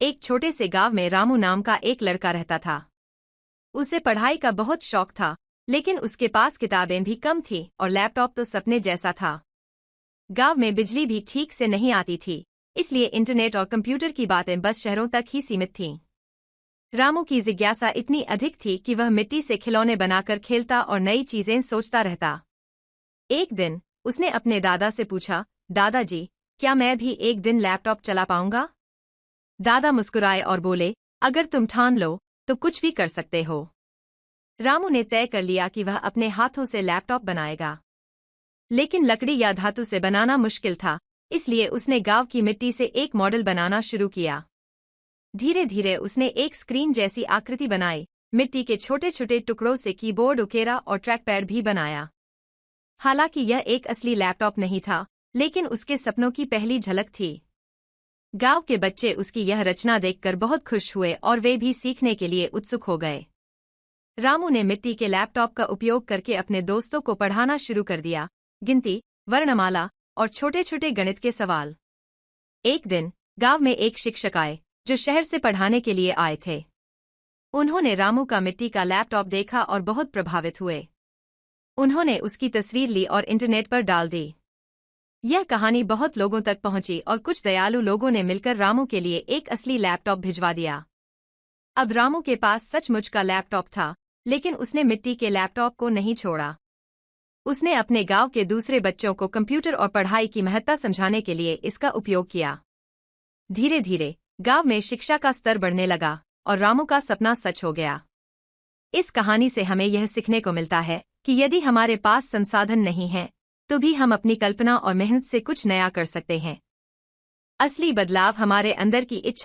एक छोटे से गांव में रामू नाम का एक लड़का रहता था। उसे पढ़ाई का बहुत शौक था, लेकिन उसके पास किताबें भी कम थीं और लैपटॉप तो सपने जैसा था। गांव में बिजली भी ठीक से नहीं आती थी, इसलिए इंटरनेट और कंप्यूटर की बातें बस शहरों तक ही सीमित थीं। रामू की जिज्ञासा इतनी अधिक थी कि वह मिट्टी से खिलौने बनाकर खेलता और नई चीजें सोचता रहता। एक दिन उसने अपने दादा से पूछा, दादाजी, क्या मैं भी एक दिन लैपटॉप चला पाऊंगा? दादा मुस्कुराए और बोले, अगर तुम ठान लो तो कुछ भी कर सकते हो। रामू ने तय कर लिया कि वह अपने हाथों से लैपटॉप बनाएगा। लेकिन लकड़ी या धातु से बनाना मुश्किल था, इसलिए उसने गांव की मिट्टी से एक मॉडल बनाना शुरू किया। धीरे धीरे उसने एक स्क्रीन जैसी आकृति बनाई, मिट्टी के छोटे छोटे टुकड़ों से कीबोर्ड उकेरा और ट्रैकपैड भी बनाया। हालांकि यह एक असली लैपटॉप नहीं था, लेकिन उसके सपनों की पहली झलक थी। गांव के बच्चे उसकी यह रचना देखकर बहुत खुश हुए और वे भी सीखने के लिए उत्सुक हो गए। रामू ने मिट्टी के लैपटॉप का उपयोग करके अपने दोस्तों को पढ़ाना शुरू कर दिया, गिनती, वर्णमाला और छोटे छोटे गणित के सवाल। एक दिन गांव में एक शिक्षक आए, जो शहर से पढ़ाने के लिए आए थे। उन्होंने रामू का मिट्टी का लैपटॉप देखा और बहुत प्रभावित हुए। उन्होंने उसकी तस्वीर ली और इंटरनेट पर डाल दी। यह कहानी बहुत लोगों तक पहुंची और कुछ दयालु लोगों ने मिलकर रामू के लिए एक असली लैपटॉप भिजवा दिया। अब रामू के पास सचमुच का लैपटॉप था, लेकिन उसने मिट्टी के लैपटॉप को नहीं छोड़ा। उसने अपने गांव के दूसरे बच्चों को कंप्यूटर और पढ़ाई की महत्ता समझाने के लिए इसका उपयोग किया। धीरे धीरे गांव में शिक्षा का स्तर बढ़ने लगा और रामू का सपना सच हो गया। इस कहानी से हमें यह सीखने को मिलता है कि यदि हमारे पास संसाधन नहीं हैं, तो भी हम अपनी कल्पना और मेहनत से कुछ नया कर सकते हैं। असली बदलाव हमारे अंदर की इच्छा